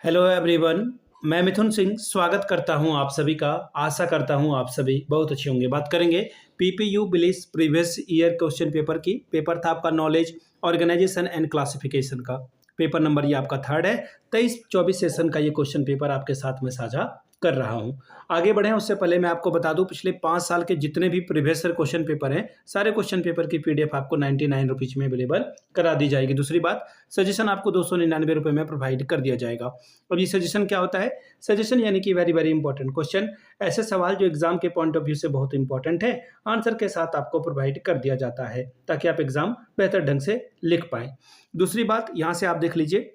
Hello everyone. मैं मिथुन सिंह स्वागत करता हूं आप सभी का। आशा करता हूं आप सभी बहुत अच्छे होंगे। बात करेंगे PPU BLIS previous year question paper की। पेपर था आपका नॉलेज ऑर्गेनाइजेशन एंड क्लासिफिकेशन का। पेपर नंबर ये आपका थर्ड है। 23-24 सेशन का ये क्वेश्चन पेपर आपके साथ में साझा कर रहा हूं। आगे बढ़ें उससे पहले मैं आपको बता दूं, पिछले 5 साल के जितने भी प्रीवियस ईयर क्वेश्चन पेपर हैं, सारे क्वेश्चन पेपर की पीडीएफ आपको 99 रुपीज में अवेलेबल करा दी जाएगी। दूसरी बात, सजेशन आपको 299 रुपये में प्रोवाइड कर दिया जाएगा। और ये सजेशन क्या होता है? सजेशन यानी कि वेरी वेरी इंपॉर्टेंट क्वेश्चन, ऐसे सवाल जो एग्जाम के पॉइंट ऑफ व्यू से बहुत इंपॉर्टेंट है, आंसर के साथ आपको प्रोवाइड कर दिया जाता है ताकि आप एग्जाम बेहतर ढंग से लिख पाएं। दूसरी बात, यहाँ से आप देख लीजिए,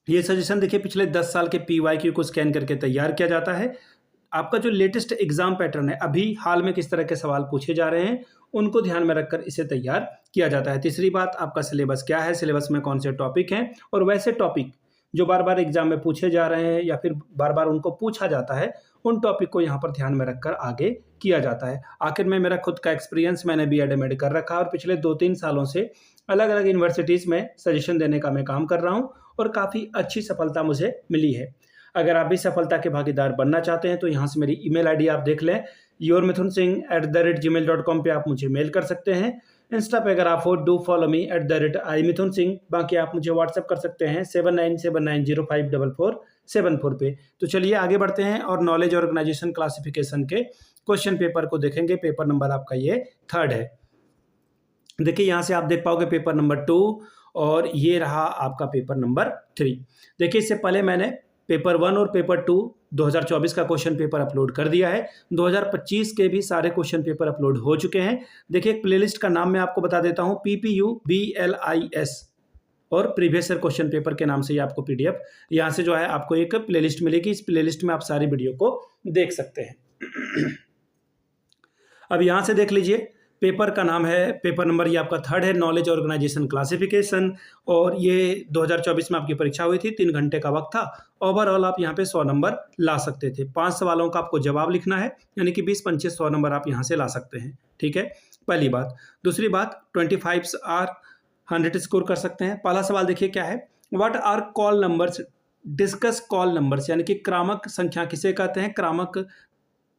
ये सजेशन देखिए पिछले 10 साल के पीवाईक्यू को स्कैन करके तैयार किया जाता है। आपका जो लेटेस्ट एग्जाम पैटर्न है, अभी हाल में किस तरह के सवाल पूछे जा रहे हैं, उनको ध्यान में रखकर इसे तैयार किया जाता है। तीसरी बात, आपका सिलेबस क्या है, सिलेबस में कौन से टॉपिक हैं, और वैसे टॉपिक जो बार बार एग्जाम में पूछे जा रहे हैं या फिर बार बार उनको पूछा जाता है, उन टॉपिक को यहाँ पर ध्यान में रखकर आगे किया जाता है। आखिर में मेरा खुद का एक्सपीरियंस, मैंने बीएड एमएड कर रखा है और पिछले 2-3 सालों से अलग अलग यूनिवर्सिटीज़ में सजेशन देने का मैं काम कर रहा हूँ और काफ़ी अच्छी सफलता मुझे मिली है। अगर आप भी सफलता के भागीदार बनना चाहते हैं तो यहाँ से मेरी ईमेल आईडी आप देख लें, yourmithunsingh@gmail.com पे आप मुझे मेल कर सकते हैं। इंस्टा पे अगर आप हो, डू फॉलो मी @imithunsingh। बाकी आप मुझे व्हाट्सएप कर सकते हैं 7979054474 पे। तो चलिए आगे बढ़ते हैं और नॉलेज ऑर्गेनाइजेशन क्लासिफिकेशन के क्वेश्चन पेपर को देखेंगे। पेपर नंबर आपका ये थर्ड है। देखिए यहाँ से आप देख पाओगे पेपर नंबर 2 और ये रहा आपका पेपर नंबर 3। देखिए इससे पहले मैंने पेपर 1 और पेपर 2 2024 का क्वेश्चन पेपर अपलोड कर दिया है। 2025 के भी सारे क्वेश्चन पेपर अपलोड हो चुके हैं। देखिए एक प्लेलिस्ट का नाम मैं आपको बता देता हूँ, PPU BLIS और प्रीवियस ईयर क्वेश्चन पेपर के नाम से ये आपको पीडीएफ यहाँ से जो है आपको एक प्लेलिस्ट मिलेगी। इस प्लेलिस्ट में आप सारी वीडियो को देख सकते हैं। अब यहाँ से देख लीजिए, पेपर का नाम है, पेपर नंबर ये आपका थर्ड है, नॉलेज ऑर्गेनाइजेशन क्लासिफिकेशन, और ये 2024 में आपकी परीक्षा हुई थी। 3 घंटे का वक्त था। ओवरऑल आप यहाँ पे 100 नंबर ला सकते थे। 5 सवालों का आपको जवाब लिखना है, यानी कि 20-25 100 नंबर आप यहाँ से ला सकते हैं। ठीक है, पहली बात। दूसरी बात, 25 आर 100 स्कोर कर सकते हैं। पहला सवाल देखिए क्या है, what are call numbers, discuss call numbers, यानी कि क्रामक संख्या किसे कहते हैं, क्रामक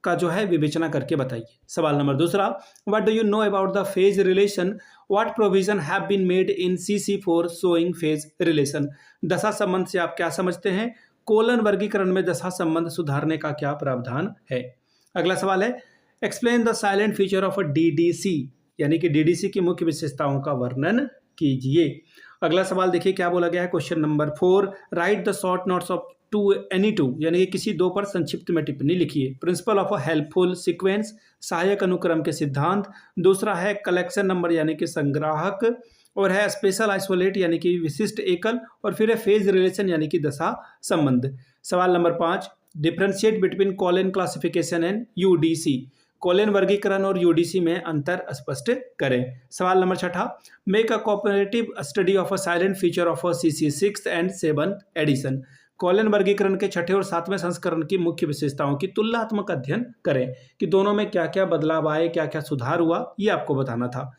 का जो है विवेचना करके बताइए। सवाल नंबर दूसरा, what do you know about the phase relation, what provision have been made in CC for showing phase relation. दशा संबंध से आप क्या समझते हैं, कोलन वर्गीकरण में दशा संबंध सुधारने का क्या प्रावधान है। अगला सवाल है, explain the silent feature of a DDC, यानी कि DDC की मुख्य विशेषताओं का वर्णन कीजिए। अगला सवाल देखिए क्या बोला गया है, question number 4, write the short notes of two any two, यानी कि किसी दो पर संक्षिप्त में टिप्पणी लिखिए। Principle of a helpful sequence, सहायक अनुक्रम के सिद्धांत। दूसरा है कलेक्शन नंबर, यानी कि संग्राहक, और है स्पेशल आइसोलेट, यानी कि विशिष्ट एकल, और फिर है फेज रिलेशन, यानी कि दशा संबंध। सवाल number 5, differentiate between colon classification and UDC, colon वर्गीकरण और UDC में अंतर स्पष्ट करें। सवाल number 6, make a cooperative study of a silent feature of a CC 6th and 7th edition, colon वर्गीकरण के 6ठे और 7वें संस्करण की मुख्य विशेषताओं की तुलनात्मक अध्ययन करें कि दोनों में क्या क्या बदलाव आए, क्या क्या सुधार हुआ, ये आपको बताना था।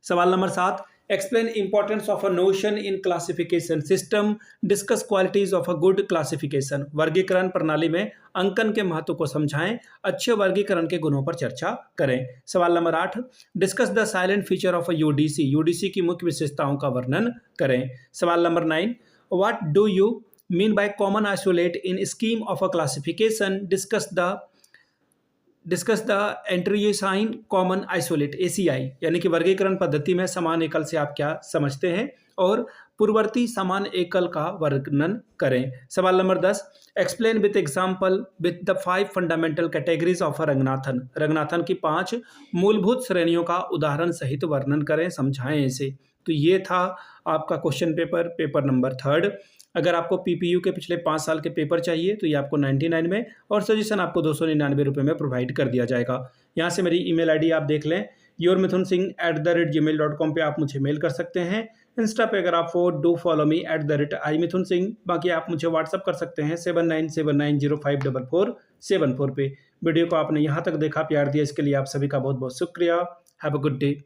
सवाल number 7, explain importance of a notion in classification system, discuss qualities of a good classification, वर्गीकरण प्रणाली में अंकन के महत्व को समझाएं, अच्छे वर्गीकरण के गुणों पर चर्चा करें। सवाल number 8, discuss the silent feature of a UDC की मुख्य विशेषताओं का वर्णन करें। सवाल number 9, what do you mean by common isolate in scheme of a classification, discuss the entryosine common isolate ACI, यानी कि वर्गीकरण पद्धति में समान एकल से आप क्या समझते हैं, और पूर्ववर्ती समान एकल का वर्णन करें। सवाल number 10, explain with example with the 5 fundamental categories of Ranganathan, Ranganathan की 5 मूलभूत श्रेणियों का उदाहरण सहित वर्णन करें, समझाएं इसे। तो ये था आपका क्वेश्चन पेपर, पेपर नंबर 3। अगर आपको PPU के पिछले 5 साल के पेपर चाहिए तो ये आपको 99 में, और सजेशन आपको 299 रुपये में प्रोवाइड कर दिया जाएगा। यहाँ से मेरी ईमेल आईडी आप देख लें, yourmithunsingh@gmail.com पे आप मुझे मेल कर सकते हैं। इंस्टा पे अगर आप हो, डू फॉलो मी @imithunsingh। बाकी आप मुझे व्हाट्सअप कर सकते हैं 7979054474 पे। वीडियो को आपने यहाँ तक देखा, प्यार दिया, इसके लिए आप सभी का बहुत बहुत शुक्रिया। Have a good day.